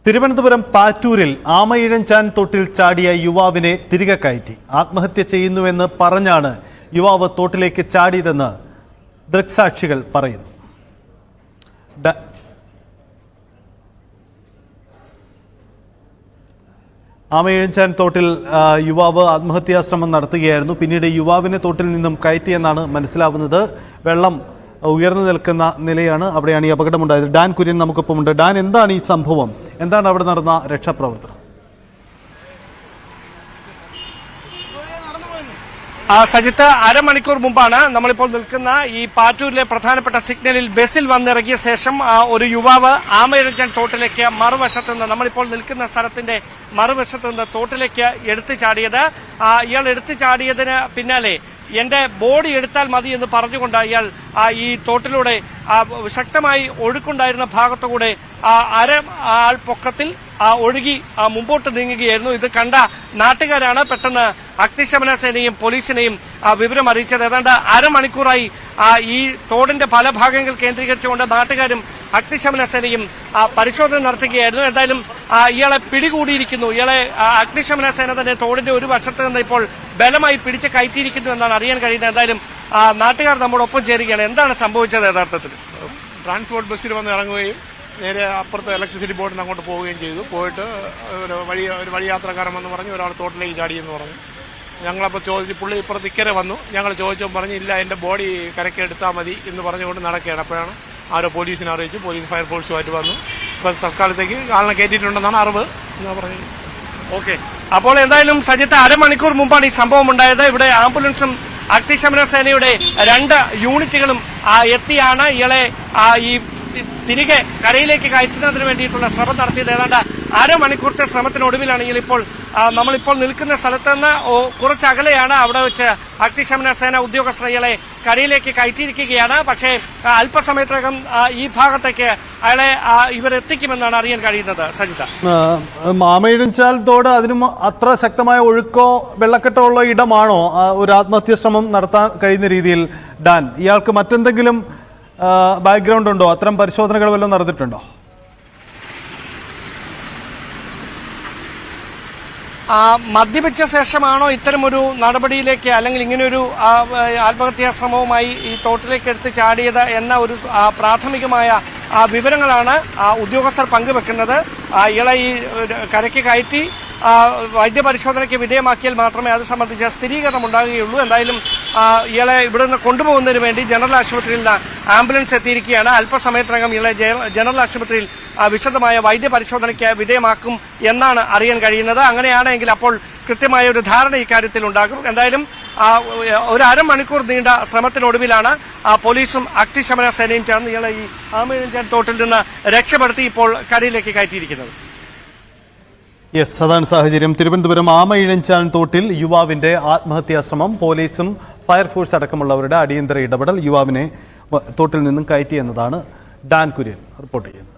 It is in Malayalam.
തിരുവനന്തപുരം പാറ്റൂരിൽ ആമയിഴഞ്ചാൻ തോട്ടിൽ ചാടിയ യുവാവിനെ തിരികെ കയറ്റി. ആത്മഹത്യ ചെയ്യുന്നുവെന്ന് പറഞ്ഞാണ് യുവാവ് തോട്ടിലേക്ക് ചാടിയതെന്ന് ദൃക്സാക്ഷികൾ പറയുന്നു. ആമയിഴഞ്ചാൻ തോട്ടിൽ യുവാവ് ആത്മഹത്യാശ്രമം നടത്തുകയായിരുന്നു. പിന്നീട് യുവാവിനെ തോട്ടിൽ നിന്നും കയറ്റിയെന്നാണ് മനസ്സിലാവുന്നത്. വെള്ളം ഉയർന്നു നിൽക്കുന്ന നിലയാണ്. അവിടെയാണ് ഈ അപകടമുണ്ടായത്. ഡാൻ കുര്യൻ നമുക്കൊപ്പമുണ്ട്. ഡാൻ, എന്താണ് ഈ സംഭവം? എന്താണ് അവിടെ നടന്ന രക്ഷാപ്രവർത്തനം? സജിത്ത്, അരമണിക്കൂർ മുമ്പാണ് നമ്മളിപ്പോൾ നിൽക്കുന്ന ഈ പാറ്റൂരിലെ പ്രധാനപ്പെട്ട സിഗ്നലിൽ ബസ്സിൽ വന്നിറങ്ങിയ ശേഷം ഒരു യുവാവ് ആമയിഴഞ്ചാൻ തോട്ടിലേക്ക് മറുവശത്ത് നിന്ന്, നമ്മളിപ്പോൾ നിൽക്കുന്ന സ്ഥലത്തിന്റെ മറുവശത്ത് നിന്ന് തോട്ടിലേക്ക് എടുത്തു ചാടിയത്. ഇയാൾ എടുത്തു ചാടിയതിന് പിന്നാലെ എന്റെ ബോഡി എടുത്താൽ മതി എന്ന് പറഞ്ഞുകൊണ്ട് ഇയാൾ ഈ തോട്ടിലൂടെ ശക്തമായി ഒഴുക്കുണ്ടായിരുന്ന ഭാഗത്തുകൂടെ ആൾ പൊക്കത്തിൽ ഒഴുകി മുമ്പോട്ട് നീങ്ങുകയായിരുന്നു. ഇത് കണ്ട നാട്ടുകാരാണ് പെട്ടെന്ന് അഗ്നിശമന സേനയും പോലീസിനെയും വിവരം അറിയിച്ചത്. ഏതാണ്ട് അരമണിക്കൂറായി ഈ തോടിന്റെ പല ഭാഗങ്ങൾ കേന്ദ്രീകരിച്ചുകൊണ്ട് നാട്ടുകാരും അഗ്നിശമന സേനയും പരിശോധന നടത്തുകയായിരുന്നു. എന്തായാലും ഇയാളെ പിടികൂടിയിരിക്കുന്നു. ഇയാളെ അഗ്നിശമന സേന തന്നെ തോടിന്റെ ഒരു വശത്ത് നിന്ന് ഇപ്പോൾ ബലമായി പിടിച്ച് കയറ്റിയിരിക്കുന്നു എന്നാണ് അറിയാൻ കഴിയുന്നത്. എന്തായാലും നാട്ടുകാർ നമ്മോടൊപ്പം ചേരുകയാണ്. എന്താണ് സംഭവിച്ചത് യഥാർത്ഥത്തിൽ? ട്രാൻസ്പോർട്ട് ബസ്സിൽ വന്ന് ഇറങ്ങുകയും നേരെ അപ്പുറത്തെ ഇലക്ട്രിസിറ്റി ബോർഡിന് അങ്ങോട്ട് പോവുകയും ചെയ്തു. പോയിട്ട് ഒരു വഴിയാത്രക്കാരൻ വന്ന് പറഞ്ഞു ഒരാൾ തോട്ടിലേക്ക് ചാടിയെന്ന് പറഞ്ഞു. ഞങ്ങളപ്പോൾ ചോദിച്ചു, പുള്ളി ഇപ്പുറത്ത് ഇക്കരെ വന്നു. ഞങ്ങൾ ചോദിച്ചപ്പോൾ പറഞ്ഞു ഇല്ല, എൻ്റെ ബോഡി കരയ്ക്ക് എടുത്താൽ മതി എന്ന് പറഞ്ഞുകൊണ്ട് നടക്കുകയാണ്. അപ്പോഴാണ് ആരോ പോലീസിനെ അറിയിച്ചു. പോലീസ് ഫയർഫോഴ്സുമായിട്ട് വന്നു. ഇപ്പം തൽക്കാലത്തേക്ക് ആളിനെ കയറ്റിയിട്ടുണ്ടെന്നാണ് അറിവ് എന്നാ പറഞ്ഞത്. ഓക്കെ, അപ്പോൾ എന്തായാലും സജിത്ത്, അരമണിക്കൂർ മുമ്പാണ് ഈ സംഭവം ഉണ്ടായത്. ഇവിടെ ആംബുലൻസും അഗ്നിശമന സേനയുടെ 2 യൂണിറ്റുകളും എത്തിയാണ് ഇയാളെ ഈ തിരികെ കരയിലേക്ക് കയറ്റുന്നതിന് വേണ്ടിയിട്ടുള്ള ശ്രമം നടത്തിയത്. ഏതാണ്ട് അരമണിക്കൂറത്തെ ശ്രമത്തിനൊടുവിലാണ് നമ്മളിപ്പോൾ നിൽക്കുന്ന സ്ഥലത്ത് നിന്ന് കുറച്ച് അകലെയാണ്. അവിടെ വെച്ച് അഗ്നിശമന സേന ഉദ്യോഗസ്ഥർ ഇയാളെ കരയിലേക്ക് കയറ്റിയിരിക്കുകയാണ്. പക്ഷേ അല്പസമയത്തിനകം ഈ ഭാഗത്തേക്ക് അയാളെ ഇവരെത്തിക്കുമെന്നാണ് അറിയാൻ കഴിയുന്നത്. സജിത, ആമയിഴഞ്ചാൽ തോട് അതിനും അത്ര ശക്തമായ ഒഴുക്കോ വെള്ളക്കെട്ടോ ഉള്ള ഇടമാണോ ഒരു ആത്മഹത്യാ ശ്രമം നടത്താൻ കഴിയുന്ന രീതിയിൽ? ഡാൻ, ഇയാൾക്ക് മറ്റെന്തെങ്കിലും ബാക്ക്ഗ്രൗണ്ട് ഉണ്ടോ? അത്തരം പരിശോധനകൾ വല്ലതും നടന്നിട്ടുണ്ടോ? മദ്യപിച്ച ശേഷമാണോ ഇത്തരമൊരു നടപടിയിലേക്ക് അല്ലെങ്കിൽ ഇങ്ങനെയൊരു ആത്മഹത്യാ ശ്രമവുമായി ഈ തോട്ടിലേക്ക് എടുത്ത് ചാടിയത് എന്ന ഒരു പ്രാഥമികമായ വിവരങ്ങളാണ് ഉദ്യോഗസ്ഥർ പങ്കുവെക്കുന്നത്. ഇയാളെ ഈ കരയ്ക്ക് കയറ്റി വൈദ്യപരിശോധനയ്ക്ക് വിധേയമാക്കിയാൽ മാത്രമേ അത് സംബന്ധിച്ച സ്ഥിരീകരണം ഉണ്ടാകുകയുള്ളൂ. എന്തായാലും ഇയാളെ ഇവിടെ നിന്ന് കൊണ്ടുപോകുന്നതിന് വേണ്ടി ജനറൽ ആശുപത്രിയിൽ ആംബുലൻസ് എത്തിയിരിക്കുകയാണ്. അല്പസമയത്തിനകം ഇയാളെ ജനറൽ ആശുപത്രിയിൽ വിശദമായ വൈദ്യപരിശോധനയ്ക്ക് വിധേയമാക്കും എന്നാണ് അറിയാൻ കഴിയുന്നത്. അങ്ങനെയാണെങ്കിൽ അപ്പോൾ കൃത്യമായ ഒരു ധാരണ ഇക്കാര്യത്തിൽ ഉണ്ടാകും. എന്തായാലും ഒരു അരമണിക്കൂർ നീണ്ട ശ്രമത്തിനൊടുവിലാണ് പോലീസും അഗ്നിശമന സേനയും ചേർന്ന് ഇയാളെ ഈ ആമയിഴഞ്ചാൻ തോട്ടിൽ നിന്ന് രക്ഷപ്പെടുത്തി ഇപ്പോൾ കരയിലേക്ക് കയറ്റിയിരിക്കുന്നത്. യെസ്, അതാണ് സാഹചര്യം. തിരുവനന്തപുരം ആമയിഴഞ്ചാൻ തോട്ടിൽ യുവാവിന്റെ ആത്മഹത്യാശ്രമം, പോലീസും ഫയർഫോഴ്സ് അടക്കമുള്ളവരുടെ അടിയന്തര ഇടപെടൽ യുവാവിനെ തോട്ടിൽ നിന്നും കയറ്റി എന്നതാണ് ഡാൻ കുര്യൻ റിപ്പോർട്ട് ചെയ്യുന്നത്.